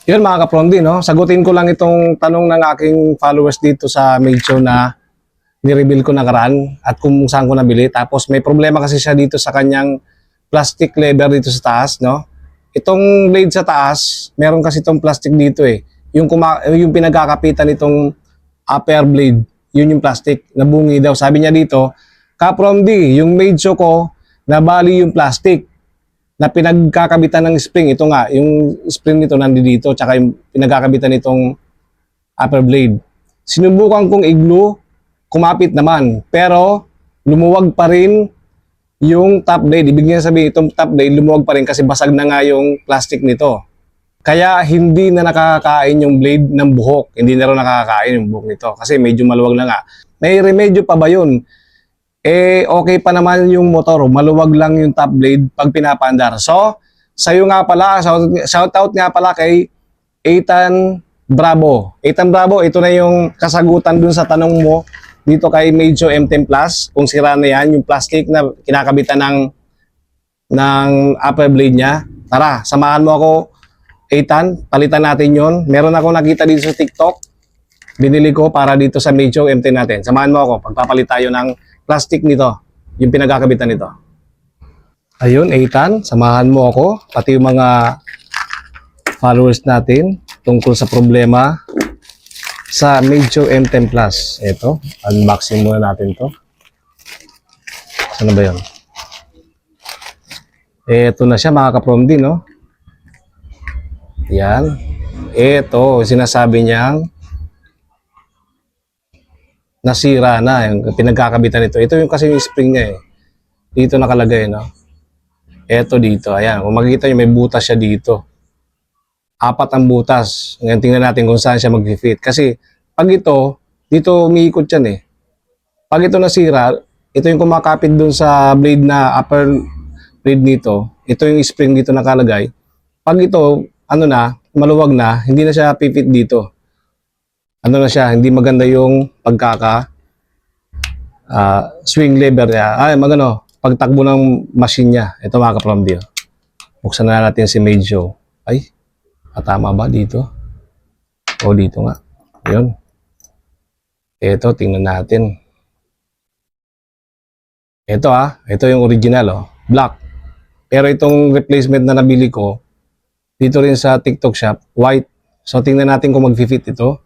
Yun mga kaprondi, no? Sagutin ko lang itong tanong ng aking followers dito sa Medyo na ni-reveal ko nakaraan at kung saan ko nabili. Tapos may problema kasi siya dito sa kanyang plastic lever dito sa taas, no? Itong blade sa taas, meron kasi itong plastic dito eh. Yung pinagkakapitan nitong upper blade, yun yung plastic, nabungi daw. Sabi niya dito, Kapromdi, yung Medyo ko, nabali yung plastic na pinagkakabitan ng spring. Ito nga, yung spring nito nandito, tsaka yung pinagkakabitan nitong upper blade. Sinubukan kong i-glue, kumapit naman, pero lumuwag pa rin yung top blade. Ibig niya sabihin, itong top blade lumuwag pa rin kasi basag na nga yung plastic nito. Kaya hindi na nakakakain yung blade ng buhok. Hindi na rin nakakakain yung buhok nito kasi medyo maluwag na nga. May remedyo pa ba yun? Okay pa naman yung motor, maluwag lang yung top blade pag pinapaandar. So, sa'yo nga pala, shoutout nga pala kay Ethan Bravo. Ethan Bravo, ito na yung kasagutan dun sa tanong mo dito kay Medyo M10 Plus. Kung sira na yan, yung plastic na kinakabitan ng upper blade niya. Tara, samahan mo ako, Ethan, palitan natin yon. Meron ako nakita dito sa TikTok. Binili ko para dito sa Medyo M10 natin. Samahan mo ako, pagpapalit tayo ng plastic nito, yung pinagkakabitan nito. Ayun, Ethan, samahan mo ako, pati yung mga followers natin tungkol sa problema sa Medyo M10 Plus. Ito, unboxing muna natin to. Ano ba yun? Ito na siya mga kapromdi, no? Yan. Ito, sinasabi niyang nasira na yung pinagkakabitan nito. Ito yung kasi yung spring niya eh. Dito nakalagay, no? Ito dito, ayan. Kung makikita nyo, may butas siya dito. 4 ang butas. Ngayon, tingnan natin kung saan siya mag-fit. Kasi, pag ito, dito umiikot yan eh. Pag ito nasira, ito yung kumakapit dun sa blade na upper blade nito. Ito yung spring dito nakalagay. Pag ito, maluwag na, hindi na siya pipit dito. Na siya, hindi maganda yung swing lever niya. Pagtakbo ng machine niya. Ito mga kapromdi. Buksan na natin si Medyo. Ay, tama ba dito? O dito nga. Ayun. Ito, tingnan natin. Ito ito yung original black. Pero itong replacement na nabili ko, dito rin sa TikTok shop, white. So tingnan natin kung mag-fit ito.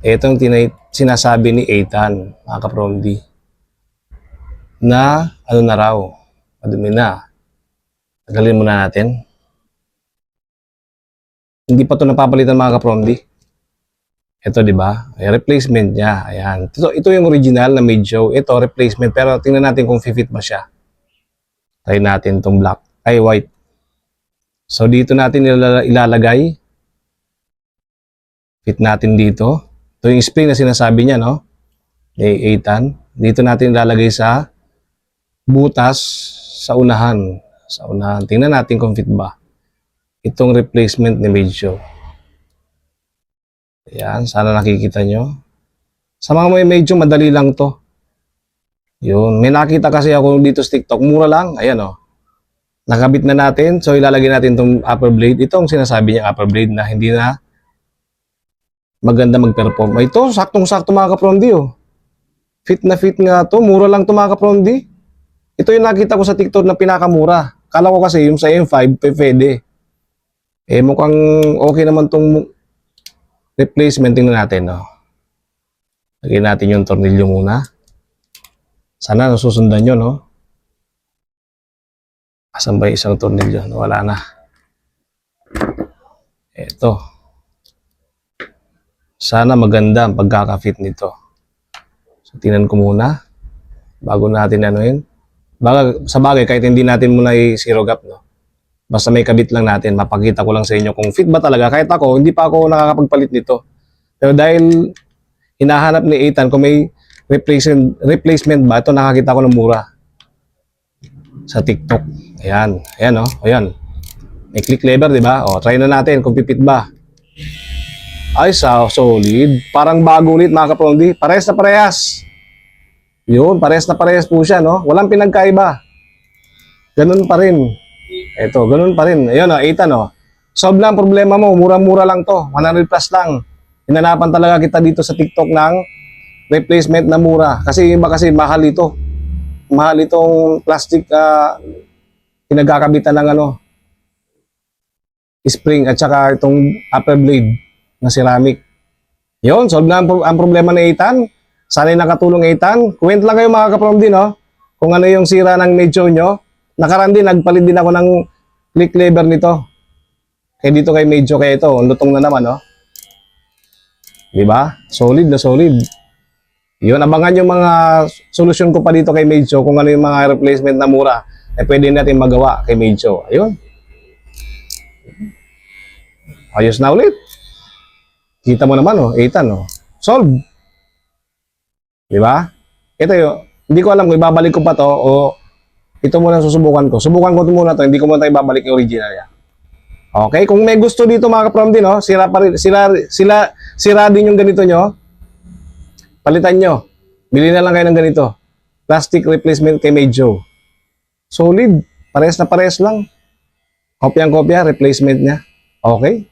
Ito yung sinasabi ni Ethan, mga kapromdi, na na raw, madumi na. Tagalin muna natin. Hindi pa ito napapalitan mga kapromdi. Ito, di ba? Replacement niya. Ayan. Ito yung original na Medyo. Ito, replacement. Pero tingnan natin kung fit ba siya. Try natin itong black. Ay, white. So, dito natin ilalagay. Fit natin dito. Ito yung spring na sinasabi niya, no? Ni Ethan. Dito natin ilalagay sa butas sa unahan. Sa unahan. Tingnan natin kung fit ba. Itong replacement ni Medyo. Ayan, sana nakikita nyo. Sa mga may Medyo, madali lang to. Yun. May nakita kasi ako dito sa TikTok. Mura lang. Ayan nakabit na natin. So, ilalagay natin itong upper blade. Itong sinasabi niya upper blade na hindi na maganda mag-perform. Ito, saktong-sakto mga kapromdi Fit na fit nga to. Mura lang to mga kapromdi. Ito yung nakita ko sa TikTok na pinakamura. Kala ko kasi yung sa M5, pwede. Mukhang okay naman tong replacement. Tingnan natin, Lagyan natin yung tornilyo muna. Sana nasusundan nyo, Asan ba yung isang tornilyo? Wala na. Ito. Sana maganda ang pagkaka-fit nito. So, tingnan ko muna. Bago natin sa bagay, kahit hindi natin muna i-zero gap, Basta may kabit lang natin. Mapakita ko lang sa inyo kung fit ba talaga. Kahit ako, hindi pa ako nakakapagpalit nito. Pero dahil hinahanap ni Ethan kung may replacement ba, ito nakakita ko ng mura sa TikTok. Ayan. Ayan, may click lever, di ba? Try na natin kung pipit ba. Ay, solid. Parang bago ulit, mga kapromdi. Parehas na parehas. Yun, parehas na parehas po siya, Walang pinagkaiba. Ganun pa rin. Ito, ganun pa rin. Ayun, Ethan, Solve lang ang problema mo. Mura-mura lang to. 100 plus lang. Hinanapan talaga kita dito sa TikTok ng replacement na mura. Kasi iba kasi mahal ito. Mahal itong plastic pinagkakabitan ng spring at saka itong upper blade na ceramic. Yun, solve na ang problema ni Ethan. Sana'y nakatulong Ethan. Comment lang kayo mga kaprom din, kung ano yung sira ng medyo nyo. Nakaraan din, nagpalit din ako ng click lever nito. Kaya dito kay medyo kaya ito, lutong na naman, Diba? Solid na solid. Yun, abangan yung mga solusyon ko pa dito kay medyo kung ano yung mga replacement na mura pwede natin magawa kay medyo. Ayun. Ayos na ulit. Kita mo naman, Ethan, solve. Diba? Ito yun. Hindi ko alam kung ibabalik ko pa to o ito muna susubukan ko. Subukan ko muna to, hindi ko muna ibabalik yung original niya. Okay, kung may gusto dito mga kaprom din, sira pa rin, sira din yung ganito nyo, palitan nyo. Bili na lang kayo ng ganito. Plastic replacement kay Medjo. Solid. Parehas na parehas lang. Kopya-kopya, replacement niya. Okay.